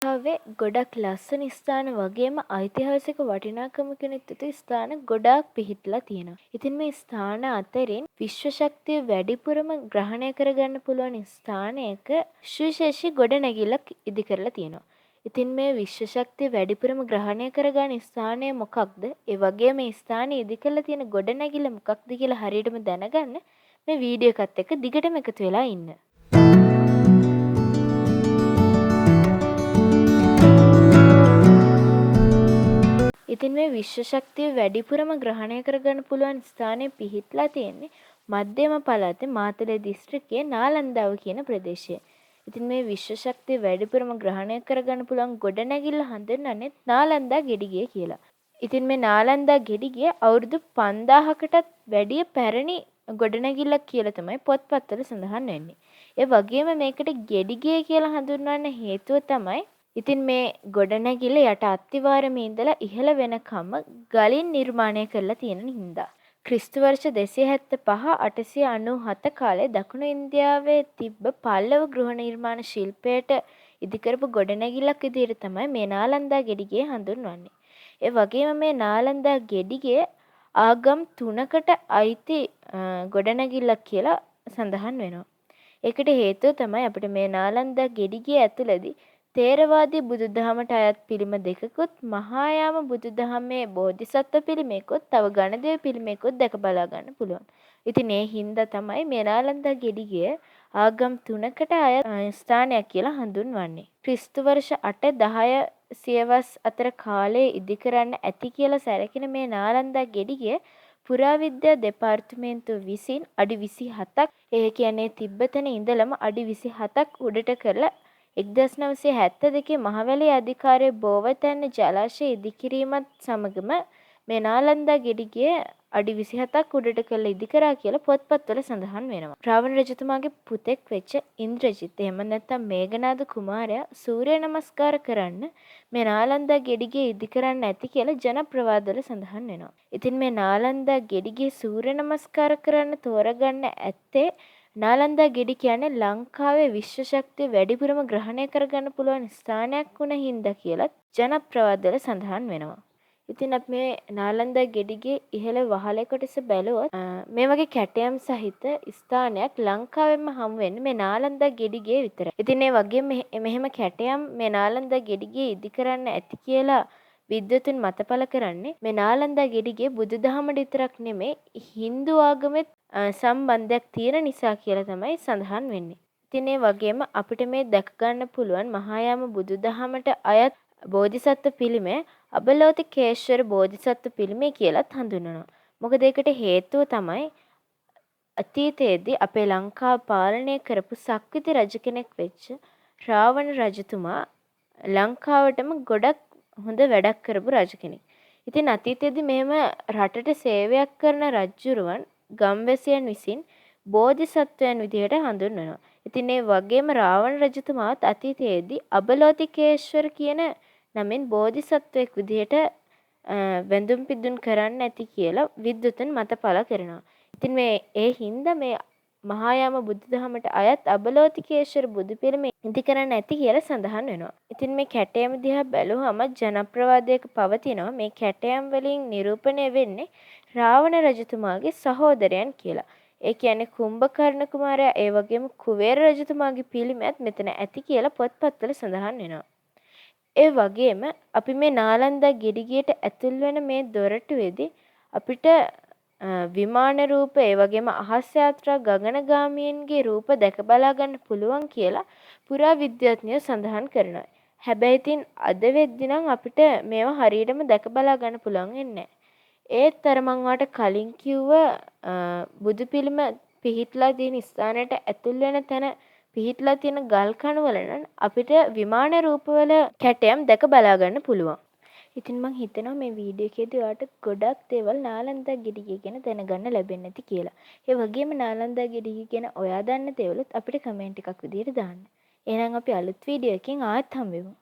ලංකාවේ ගොඩක් ලස්සන ස්ථාන වගේම ඓතිහාසික වටිනාකමකින් යුතු ස්ථාන ගොඩාක් පිහිටලා තියෙනවා. ඉතින් මේ ස්ථාන අතරින් විශ්ව ශක්තිය වැඩිපුරම ග්‍රහණය කරගන්න පුළුවන් ස්ථානයක සුවිශේෂී ගොඩනැගිල්ලක් ඉදි කරලා තියෙනවා. ඉතින් මේ විශ්ව ශක්තිය වැඩිපුරම ග්‍රහණය කරගන්න ස්ථානය මොකක්ද? ඒ වගේම මේ ස්ථානයේ ඉදි කරලා තියෙන ගොඩනැගිල්ල මොකක්ද කියලා හරියටම දැනගන්න මේ වීඩියෝ එකත් එක්ක දිගටම එකතු වෙලා ඉන්න. ඉතින් මේ විශ්ව ශක්තිය වැඩිපුරම ග්‍රහණය කරගන්න පුළුවන් ස්ථානයේ පිහිටලා තියෙන්නේ මධ්‍යම පළාතේ මාතලේ දිස්ත්‍රික්කයේ නාලන්දාව කියන ප්‍රදේශයේ. ඉතින් මේ විශ්ව ශක්තිය වැඩිපුරම ග්‍රහණය කරගන්න පුළුවන් ගොඩනැගිල්ල හඳුන්වන්නේ නාලන්දා ගෙඩිගේ කියලා. ඉතින් මේ නාලන්දා ගෙඩිගේ අවුරුදු 5000කටත් වැඩිය පැරණි ගොඩනැගිල්ලක් කියලා තමයි පොත්පත්වල සඳහන් වෙන්නේ. ඒ වගේම මේකට ගෙඩිගේ කියලා හඳුන්වන්න හේතුව තමයි ඉතින් මේ ගොඩනැගිල්ල යට අත්තිවාරමේ ඉඳලා ඉහළ වෙනකම්ම ගලින් නිර්මාණය කරලා තියෙන හින්දා. ක්‍රිස්තු වර්ෂ 275 897 කාලේ දකුණු ඉන්දියාවේ තිබ්බ පල්ලව ගෘහ නිර්මාණ ශිල්පයට ඉදිකරපු ගොඩනැගිල්ලක් විදිහට තමයි මේ නාලන්දා ගෙඩිගේ හඳුන්වන්නේ. ඒ වගේම මේ නාලන්දා ගෙඩිගේ ආගම් 3කට අයිති ගොඩනැගිල්ලක් කියලා සඳහන් වෙනවා. ඒකට හේතුව තමයි අපිට මේ නාලන්දා ගෙඩිගේ ඇතුළේදී තේරවාදී බුදුදහමට අයත් පිළිම දෙකකුත් මහායාම බුදුදහමේ බෝධිසත්ව පිළිමයකුත් තව ගණදේව පිළිමයකුත් දැක බලා ගන්න පුළුවන්. ඉතින් ඒ හින්දා තමයි මේ නාලන්දා ගෙඩිගේ ආගම් 3කට අයත් ස්ථානයක් කියලා හඳුන්වන්නේ. ක්‍රිස්තු වර්ෂ 8 10 සියවස් අතර කාලයේ ඉදි කරන්න ඇති කියලා සැලකෙන මේ නාලන්දා ගෙඩිගේ පුරාවිද්‍යා දෙපාර්තමේන්තුව විසින් අඩි 27ක් ඒ කියන්නේ තිබ්බතන ඉඳලම අඩි 27ක් උඩට කරලා 1972 මහවැලි අධිකාරිය බෝවතැන්න ජලාශය ඉදිකිරීමත් සමගම මේ නාලන්දා ගෙඩිගේ අඩි 27ක් උඩට කරලා ඉදි කරා කියලා පොත්පත්වල සඳහන් වෙනවා. රාවණ රජතුමාගේ පුතෙක් වෙච්ච ඉන්ද්‍රජිත් එහෙම නැත්නම් මේඝනාද කුමාරයා සූර්ය නමස්කාර කරන්න මේ නාලන්දා ගෙඩිගේ ඉදි කරන්න ඇති කියලා ජනප්‍රවාදවල සඳහන් වෙනවා. ඉතින් මේ නාලන්දා ගෙඩිගේ සූර්ය නමස්කාර කරන්න තෝරගන්න ඇත්තේ නාලන්දා ගෙඩි කියන්නේ ලංකාවේ විශ්ව ශක්තිය වැඩිපුරම ග්‍රහණය කරගන්න පුළුවන් ස්ථානයක් වුණ හින්දා කියලත් ජනප්‍රවාදවල සඳහන් වෙනවා. ඉතින් අපි මේ නාලන්දා ගෙඩිගේ ඉහළ වහලේ කොටස බැලුවොත් මේ වගේ කැටයම් සහිත ස්ථානයක් ලංකාවෙම හමු වෙන්නේ මේ නාලන්දා ගෙඩිගේ විතරයි. ඉතින් ඒ වගේම මෙහෙම කැටයම් මේ නාලන්දා ගෙඩිගේ ඉදි කරන්න ඇති කියලා විද්වතුන් මතපල කරන්නේ මේ නාලන්දා ගෙඩිගේ බුදුදහමට විතරක් නෙමෙයි හින්දු ආගමෙත් සම්බන්ධයක් තියෙන නිසා කියලා තමයි සඳහන් වෙන්නේ. ඉතින් ඒ වගේම අපිට මේ දැක ගන්න පුළුවන් මහායාම බුදුදහමට අයත් බෝධිසත්ව පිළිමය අබලෝතිකේශ්වර බෝධිසත්ව පිළිමය කියලාත් හඳුන්වනවා. මොකද ඒකට හේතුව තමයි අතීතයේදී අපේ ලංකාව පාලනය කරපු සක්විති රජ කෙනෙක් වෙච්ච රාවණ රජතුමා ලංකාවටම ගොඩක් හොඳ වැඩක් කරපු රජ කෙනෙක්. ඉතින් අතීතයේදී මෙහෙම රටට සේවයක් කරන රජුරුවන් ගම්වැසියන් විසින් බෝධිසත්වයන් විදිහට හඳුන්වනවා. ඉතින් ඒ වගේම රාවණ රජතුමාත් අතීතයේදී අබලෝතිකේශ්වර කියන නමින් බෝධිසත්වයෙක් විදිහට වැඳුම් පිදුම් කරන්න ඇති කියලා විද්වතුන් මත පළ කරනවා. ඉතින් මේ ඒ හින්දා මේ මහායාම බුදුදහමට අයත් අබලෝතිකේශ්වර බුදු පිළිම ඉදි කරන්න ඇති කියලා සඳහන් වෙනවා. ඉතින් මේ කැටයම දිහා බැලුවම ජනප්‍රවාදයක පවතිනවා මේ කැටයම් වලින් නිරූපණය වෙන්නේ රාවණ රජතුමාගේ සහෝදරයන් කියලා. ඒ කියන්නේ කුම්භකර්ණ කුමාරයා ඒ වගේම කුවේර රජතුමාගේ පිළිමයත් මෙතන ඇති කියලා පොත්පත්වල සඳහන් වෙනවා. ඒ වගේම අපි මේ නාලන්දා ගෙඩිගියට ඇතුල් වෙන මේ දොරටුවේදී අපිට විමාන රූප ඒ වගේම අහස් යාත්‍රා ගගනගාමීන්ගේ රූප දැක බලා ගන්න පුළුවන් කියලා පුරාවිද්‍යාඥයෝ සඳහන් කරනවා. හැබැයි ඉතින් අද වෙද්දි නම් අපිට මේවා හරියටම දැක බලා ගන්න පුළුවන් වෙන්නේ නැහැ. ඒත් අර මං ඔයාලට කලින් කිව්ව බුදු පිළිම පිහිටලා තියෙන ස්ථානයට ඇතුල් වෙන තැන පිහිටලා තියෙන ගල් කණු වල නම් අපිට විමාන රූපවල කැටයම් දැක බලා ගන්න පුළුවන්. ඉතින් මං හිතනවා මේ වීඩියෝ එකේදී ඔයාලට ගොඩක් දේවල් නාලන්දා ගෙඩිගේ ගැන දැනගන්න ලැබෙන්නේ නැති කියලා. ඒ වගේම නාලන්දා ගෙඩිගේ ගැන ඔයා දන්න දේවලුත් අපිට කමෙන්ට් එකක් විදිහට දාන්න. එහෙනම් අපි අලුත් වීඩියෝ එකකින් ආයෙත් හම්බෙමු.